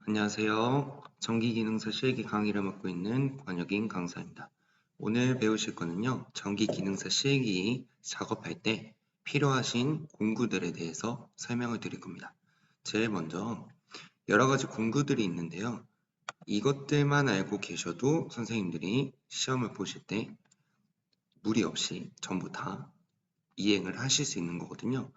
안녕하세요. 전기기능사 실기 강의를 맡고 있는 권혁인 강사입니다. 오늘 배우실 거는요. 전기기능사 실기 작업할 때 필요하신 공구들에 대해서 설명을 드릴 겁니다. 제일 먼저 여러 가지 공구들이 있는데요. 이것들만 알고 계셔도 선생님들이 시험을 보실 때 무리 없이 전부 다 이행을 하실 수 있는 거거든요.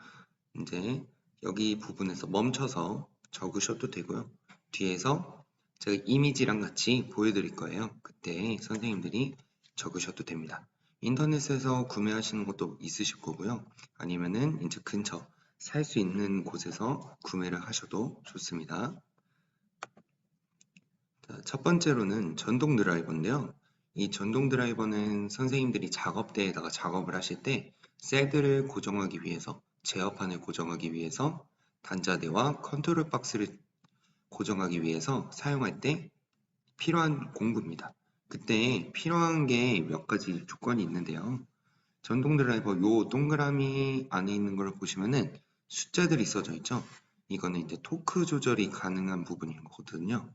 이제 여기 부분에서 멈춰서 적으셔도 되고요. 뒤에서 제가 이미지랑 같이 보여드릴 거예요. 그때 선생님들이 적으셔도 됩니다. 인터넷에서 구매하시는 것도 있으실 거고요. 아니면은 이제 근처 살 수 있는 곳에서 구매를 하셔도 좋습니다. 자, 첫 번째로는 전동 드라이버인데요. 이 전동 드라이버는 선생님들이 작업대에다가 작업을 하실 때 셀들을 고정하기 위해서, 제어판을 고정하기 위해서, 단자대와 컨트롤 박스를 고정하기 위해서 사용할 때 필요한 공구입니다. 그때 필요한 게 몇 가지 조건이 있는데요. 전동 드라이버 요 동그라미 안에 있는 걸 보시면은 숫자들이 써져 있죠. 이거는 이제 토크 조절이 가능한 부분인 거거든요.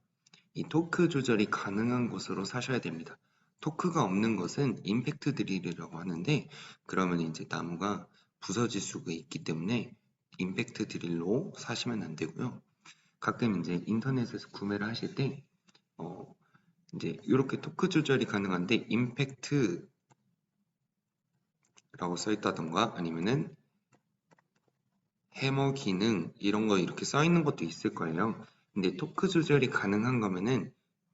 이 토크 조절이 가능한 곳으로 사셔야 됩니다. 토크가 없는 것은 임팩트 드릴이라고 하는데, 그러면 이제 나무가 부서질 수가 있기 때문에 임팩트 드릴로 사시면 안 되고요. 가끔 이제 인터넷에서 구매를 하실 때 이제 이렇게 토크 조절이 가능한데 임팩트라고 써 있다던가 아니면은 해머 기능 이런 거 이렇게 써 있는 것도 있을 거예요. 근데 토크 조절이 가능한 거면은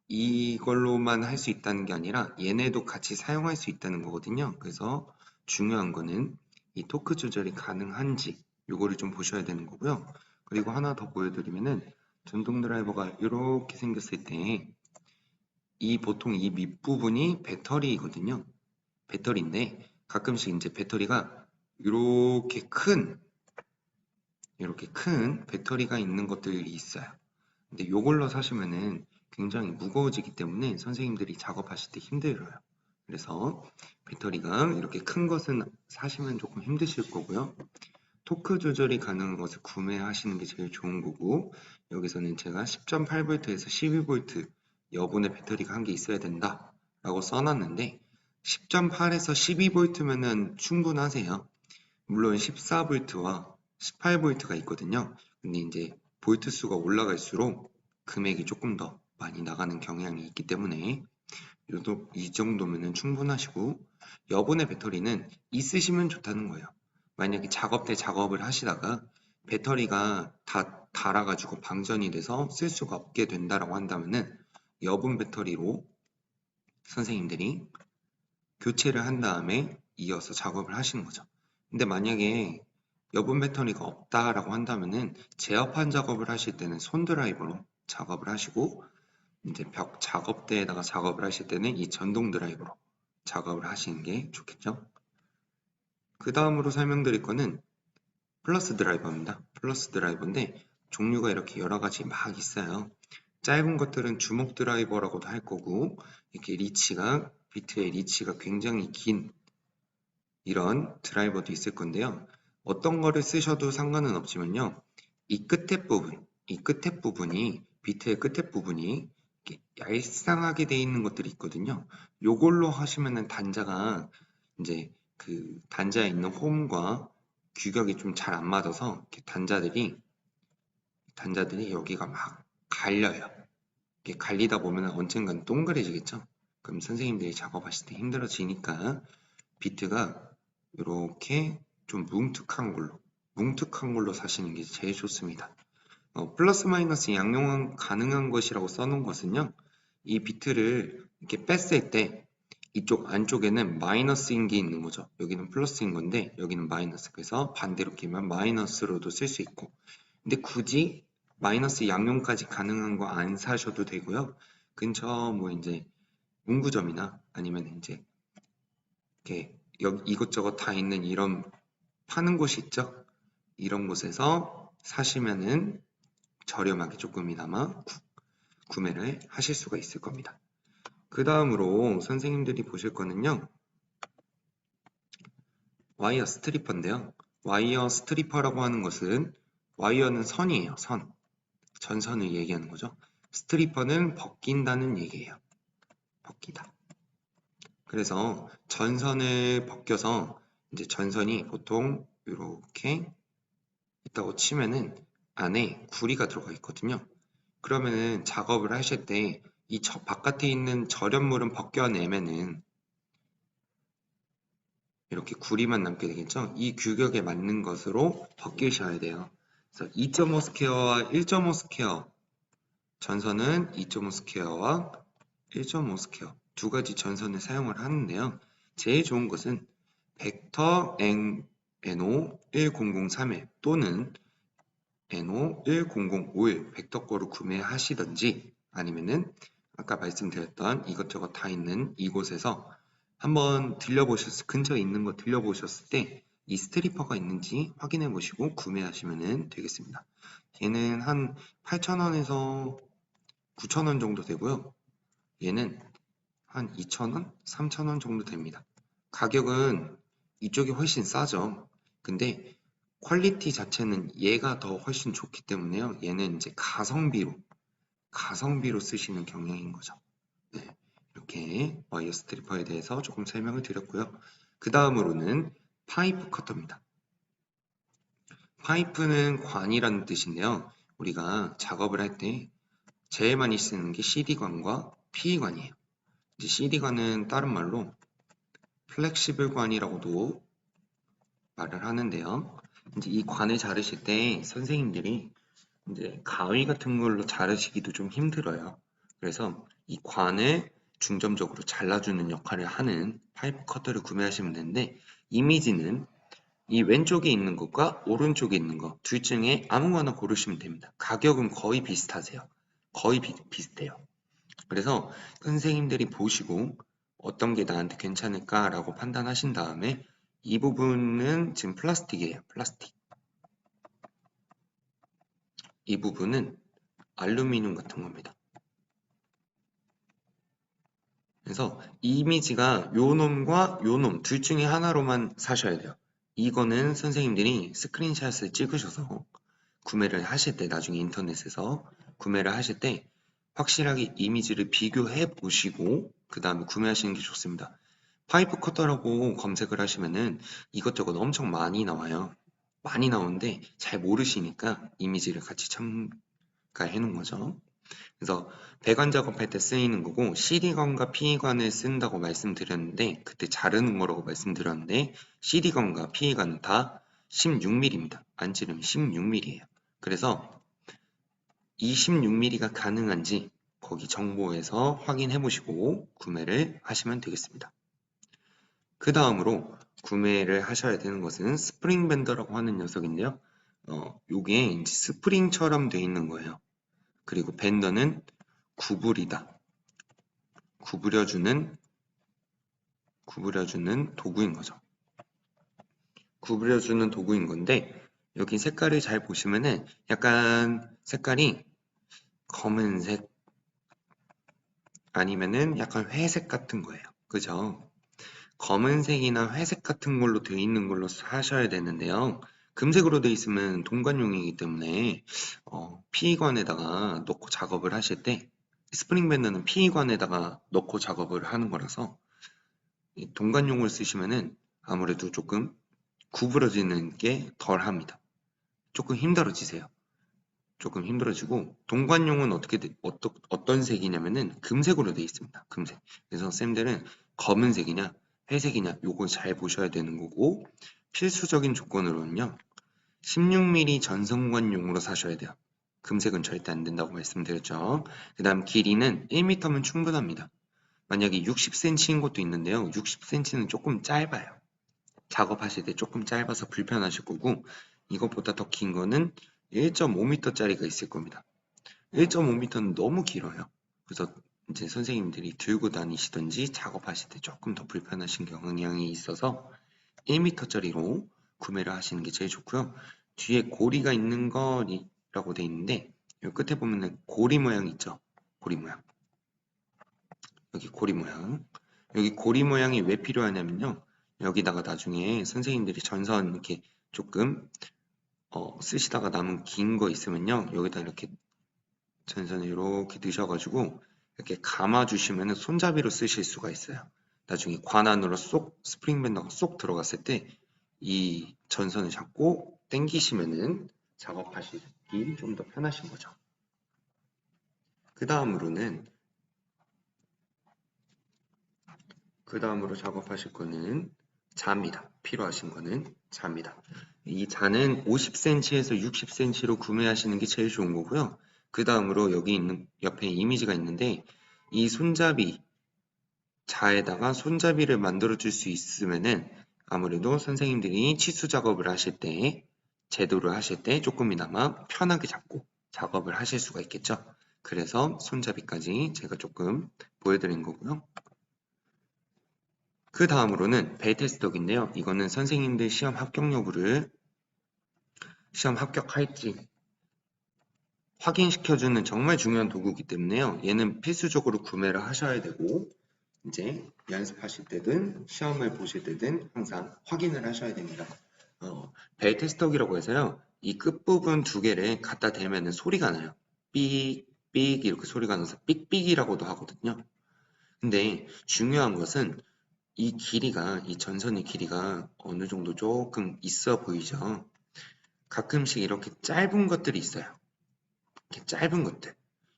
이걸로만 할 수 있다는 게 아니라 얘네도 같이 사용할 수 있다는 거거든요. 그래서 중요한 거는 이 토크 조절이 가능한지 요거를 좀 보셔야 되는 거고요. 그리고 하나 더 보여드리면은 전동 드라이버가 이렇게 생겼을 때 이 보통 이 밑부분이 배터리거든요. 배터리인데 가끔씩 이제 배터리가 이렇게 큰 배터리가 있는 것들이 있어요. 근데 요걸로 사시면은 굉장히 무거워지기 때문에 선생님들이 작업하실 때 힘들어요. 그래서 배터리가 이렇게 큰 것은 사시면 조금 힘드실 거고요. 토크 조절이 가능한 것을 구매하시는 게 제일 좋은 거고, 여기서는 제가 10.8V에서 12V 여분의 배터리가 한 개 있어야 된다 라고 써놨는데 10.8에서 12V면은 충분하세요. 물론 14V와 18V가 있거든요. 근데 이제 볼트 수가 올라갈수록 금액이 조금 더 많이 나가는 경향이 있기 때문에 이 정도면 충분하시고, 여분의 배터리는 있으시면 좋다는 거예요. 만약에 작업 때 작업을 하시다가 배터리가 다 닳아가지고 방전이 돼서 쓸 수가 없게 된다라고 한다면은 여분 배터리로 선생님들이 교체를 한 다음에 이어서 작업을 하시는 거죠. 근데 만약에 여분 배터리가 없다라고 한다면은 제어판 작업을 하실 때는 손 드라이버로 작업을 하시고, 이제 벽 작업대에다가 작업을 하실 때는 이 전동 드라이버로 작업을 하시는 게 좋겠죠. 그 다음으로 설명드릴 거는 플러스 드라이버입니다. 플러스 드라이버인데 종류가 이렇게 여러 가지 막 있어요. 짧은 것들은 주먹 드라이버라고도 할 거고, 이렇게 비트의 리치가 굉장히 긴 이런 드라이버도 있을 건데요. 어떤 거를 쓰셔도 상관은 없지만요. 이 끝에 부분이, 비트의 끝에 부분이 이렇게 얄쌍하게 돼 있는 것들이 있거든요. 요걸로 하시면은 단자가 이제 그 단자에 있는 홈과 규격이 좀 잘 안 맞아서 이렇게 단자들이 여기가 막 갈려요. 이렇게 갈리다 보면 언젠간 동그래지겠죠. 그럼 선생님들이 작업하실 때 힘들어지니까 비트가 이렇게 좀 뭉툭한 걸로 사시는 게 제일 좋습니다. 플러스 마이너스 양용 가능한 것이라고 써놓은 것은요, 이 비트를 이렇게 뺐을 때 이쪽 안쪽에는 마이너스인 게 있는 거죠. 여기는 플러스인 건데 여기는 마이너스. 그래서 반대로 끼면 마이너스로도 쓸 수 있고, 근데 굳이 마이너스 양용까지 가능한 거 안 사셔도 되고요. 근처 뭐 이제 문구점이나 아니면 이제 이렇게 이것저것 다 있는 이런 파는 곳이 있죠. 이런 곳에서 사시면은 저렴하게 조금이나마 구매를 하실 수가 있을 겁니다. 그 다음으로 선생님들이 보실 거는요, 와이어 스트리퍼인데요. 와이어 스트리퍼라고 하는 것은 와이어는 선이에요. 전선을 얘기하는 거죠. 스트리퍼는 벗긴다는 얘기예요. 벗기다. 그래서 전선을 벗겨서 이제 전선이 보통 이렇게 있다고 치면은 안에 구리가 들어가 있거든요. 그러면은 작업을 하실 때 이 바깥에 있는 절연물은 벗겨내면은 이렇게 구리만 남게 되겠죠. 이 규격에 맞는 것으로 벗기셔야 돼요. 그래서 2.5 스퀘어와 1.5 스퀘어 전선은 2.5 스퀘어와 1.5 스퀘어 두 가지 전선을 사용을 하는데요. 제일 좋은 것은 벡터 NO1003일 또는 NO1051 벡터 거를 구매하시든지 아니면은 아까 말씀드렸던 이것저것 다 있는 이곳에서 한번 근처에 있는 거 들려보셨을 때 이 스트리퍼가 있는지 확인해 보시고 구매하시면 되겠습니다. 얘는 한 8,000원에서 9,000원 정도 되고요. 얘는 한 2,000원, 3,000원 정도 됩니다. 가격은 이쪽이 훨씬 싸죠. 근데 퀄리티 자체는 얘가 더 훨씬 좋기 때문에요. 얘는 이제 가성비로 쓰시는 경향인 거죠. 네, 이렇게 와이어 스트리퍼에 대해서 조금 설명을 드렸고요. 그 다음으로는 파이프 커터입니다. 파이프는 관이라는 뜻인데요. 우리가 작업을 할 때 제일 많이 쓰는 게 CD관과 PE관이에요. 이제 CD관은 다른 말로 플렉시블 관이라고도 말을 하는데요. 이제 이 관을 자르실 때 선생님들이 이제 가위 같은 걸로 자르시기도 좀 힘들어요. 그래서 이 관을 중점적으로 잘라주는 역할을 하는 파이프 커터를 구매하시면 되는데 이미지는 이 왼쪽에 있는 것과 오른쪽에 있는 것 둘 중에 아무거나 고르시면 됩니다. 가격은 거의 비슷하세요. 거의 비슷해요. 그래서 선생님들이 보시고 어떤 게 나한테 괜찮을까라고 판단하신 다음에 이 부분은 지금 플라스틱이에요. 플라스틱. 이 부분은 알루미늄 같은 겁니다. 그래서 이 이미지가 요 놈과 요 놈 둘 중에 하나로만 사셔야 돼요. 이거는 선생님들이 스크린샷을 찍으셔서 구매를 하실 때 나중에 인터넷에서 구매를 하실 때 확실하게 이미지를 비교해 보시고 그 다음에 구매하시는 게 좋습니다. 파이프 커터라고 검색을 하시면은 이것저것 엄청 많이 나와요. 많이 나오는데 잘 모르시니까 이미지를 같이 첨가해 놓은 거죠. 그래서 배관 작업할 때 쓰이는 거고 CD건과 PE관을 쓴다고 말씀드렸는데 그때 자르는 거라고 말씀드렸는데 CD건과 PE관은 다 16mm입니다. 안찌름이 16mm예요. 그래서 이 16mm가 가능한지 거기 정보에서 확인해 보시고 구매를 하시면 되겠습니다. 그 다음으로 구매를 하셔야 되는 것은 스프링 밴더라고 하는 녀석인데요. 요게 이제 스프링처럼 되어 있는 거예요. 그리고 밴더는 구부리다. 구부려주는 도구인 거죠. 구부려주는 도구인 건데 여기 색깔을 잘 보시면은 약간 색깔이 검은색 아니면은 약간 회색 같은 거예요. 그죠? 검은색이나 회색 같은 걸로 되어 있는 걸로 사셔야 되는데요. 금색으로 되어 있으면 동관용이기 때문에 피관에다가 넣고 작업을 하실 때 스프링 밴드는 피관에다가 넣고 작업을 하는 거라서 동관용을 쓰시면은 아무래도 조금 구부러지는 게 덜 합니다. 조금 힘들어지세요. 조금 힘들어지고 동관용은 어떤 색이냐면은 금색으로 되어 있습니다. 금색. 그래서 쌤들은 검은색이냐 회색이냐 요거 잘 보셔야 되는 거고 필수적인 조건으로는요 16mm 전성관용으로 사셔야 돼요. 금색은 절대 안 된다고 말씀드렸죠. 그 다음 길이는 1m면 충분합니다. 만약에 60cm인 것도 있는데요. 60cm는 조금 짧아요. 작업하실 때 조금 짧아서 불편하실 거고 이것보다 더 긴 거는 1.5m짜리가 있을 겁니다. 1.5m는 너무 길어요. 그래서 이제 선생님들이 들고 다니시든지 작업하실 때 조금 더 불편하신 경향이 있어서 1m짜리로 구매를 하시는 게 제일 좋고요. 뒤에 고리가 있는 거라고 돼 있는데 여기 끝에 보면은 고리 모양 있죠? 고리 모양. 여기 고리 모양. 여기 고리 모양이 왜 필요하냐면요. 여기다가 나중에 선생님들이 전선 이렇게 조금 쓰시다가 남은 긴 거 있으면요. 여기다 이렇게 전선을 이렇게 넣으셔가지고 이렇게 감아주시면 손잡이로 쓰실 수가 있어요. 나중에 관 안으로 쏙 스프링 밴더가 쏙 들어갔을 때 이 전선을 잡고 당기시면은 작업하시기 좀 더 편하신 거죠. 그 다음으로 작업하실 거는 자입니다. 필요하신 거는 자입니다. 이 자는 50cm에서 60cm로 구매하시는 게 제일 좋은 거고요. 그 다음으로 여기 있는 옆에 이미지가 있는데 이 손잡이 자에다가 손잡이를 만들어 줄 수 있으면은 아무래도 선생님들이 치수 작업을 하실 때 제도를 하실 때 조금이나마 편하게 잡고 작업을 하실 수가 있겠죠. 그래서 손잡이까지 제가 조금 보여드린 거고요. 그 다음으로는 벨 테스터기인데요. 이거는 선생님들 시험 합격 여부를 시험 합격할지 확인시켜주는 정말 중요한 도구이기 때문에요. 얘는 필수적으로 구매를 하셔야 되고 이제 연습하실 때든 시험을 보실 때든 항상 확인을 하셔야 됩니다. 벨 테스터기라고 해서요. 이 끝부분 두 개를 갖다 대면 소리가 나요. 삑, 삑 이렇게 소리가 나서 삑삑이라고도 하거든요. 근데 중요한 것은 이 길이가, 이 전선의 길이가 어느 정도 조금 있어 보이죠? 가끔씩 이렇게 짧은 것들이 있어요. 이렇게 짧은 것들.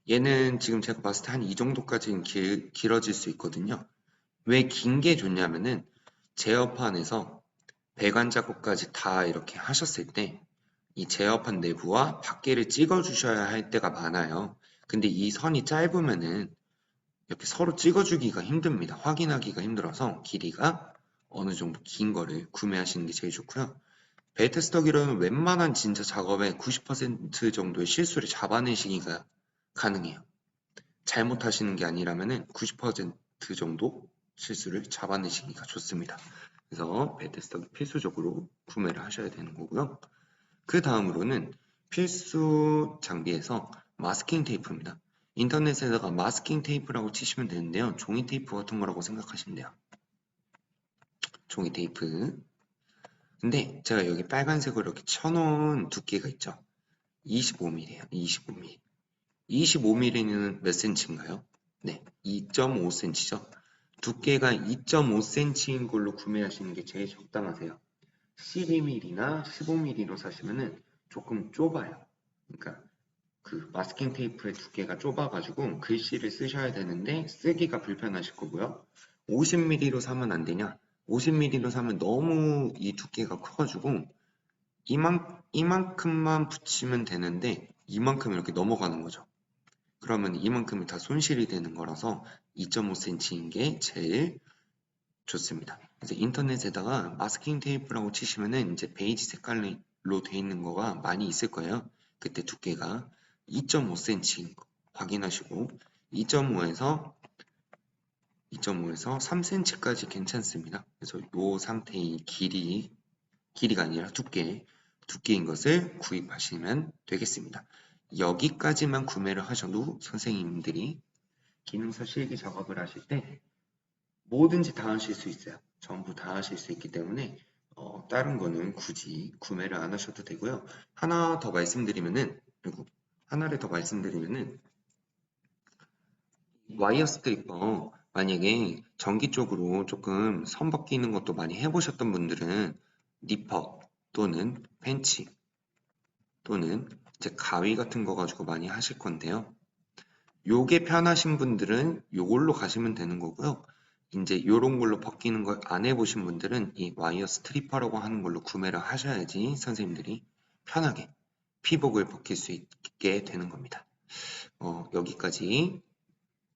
얘는 지금 제가 봤을 때 한 이 정도까지는 길어질 수 있거든요. 왜 긴 게 좋냐면은 제어판에서 배관 작업까지 다 이렇게 하셨을 때 이 제어판 내부와 밖에를 찍어 주셔야 할 때가 많아요. 근데 이 선이 짧으면은 이렇게 서로 찍어주기가 힘듭니다. 확인하기가 힘들어서 길이가 어느 정도 긴 거를 구매하시는 게 제일 좋고요. 벨 테스터기로는 웬만한 진짜 작업의 90% 정도의 실수를 잡아내시기가 가능해요. 잘못하시는 게 아니라면은 90% 정도 실수를 잡아내시기가 좋습니다. 그래서 벨 테스터기 필수적으로 구매를 하셔야 되는 거고요. 그 다음으로는 필수 장비에서 마스킹 테이프입니다. 인터넷에다가 마스킹 테이프라고 치시면 되는데요. 종이 테이프 같은 거라고 생각하시면 돼요. 종이 테이프. 근데 제가 여기 빨간색으로 이렇게 쳐놓은 두께가 있죠. 25mm예요. 25mm. 25mm는 몇 cm인가요? 네, 2.5cm죠. 두께가 2.5cm인 걸로 구매하시는 게 제일 적당하세요. 12mm나 15mm로 사시면은 조금 좁아요. 그러니까 그 마스킹 테이프의 두께가 좁아가지고 글씨를 쓰셔야 되는데 쓰기가 불편하실 거고요. 50mm로 사면 안 되냐? 50mm로 사면 너무 이 두께가 커가지고 이만큼만 붙이면 되는데 이만큼 이렇게 넘어가는 거죠. 그러면 이만큼이 다 손실이 되는 거라서 2.5cm인 게 제일 좋습니다. 그래서 인터넷에다가 마스킹 테이프라고 치시면은 이제 베이지 색깔로 되어 있는 거가 많이 있을 거예요. 그때 두께가 2.5cm인 거 확인하시고 2.5에서 3cm까지 괜찮습니다. 그래서 이 상태의 길이가 아니라 두께인 것을 구입하시면 되겠습니다. 여기까지만 구매를 하셔도 선생님들이 기능서 실기 작업을 하실 때 뭐든지 다 하실 수 있어요. 전부 다 하실 수 있기 때문에 다른 거는 굳이 구매를 안 하셔도 되고요. 하나 더 말씀드리면은 그리고 하나를 더 말씀드리면은 와이어 스트리퍼 만약에 전기 쪽으로 조금 선 벗기는 것도 많이 해보셨던 분들은 니퍼 또는 펜치 또는 이제 가위 같은 거 가지고 많이 하실 건데요. 요게 편하신 분들은 요걸로 가시면 되는 거고요. 이제 요런 걸로 벗기는 걸 안 해보신 분들은 이 와이어 스트리퍼라고 하는 걸로 구매를 하셔야지 선생님들이 편하게 피복을 벗길 수 있게 되는 겁니다. 여기까지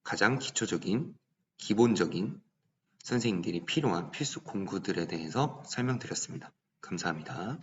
가장 기초적인, 기본적인 선생님들이 필요한 필수 공구들에 대해서 설명드렸습니다. 감사합니다.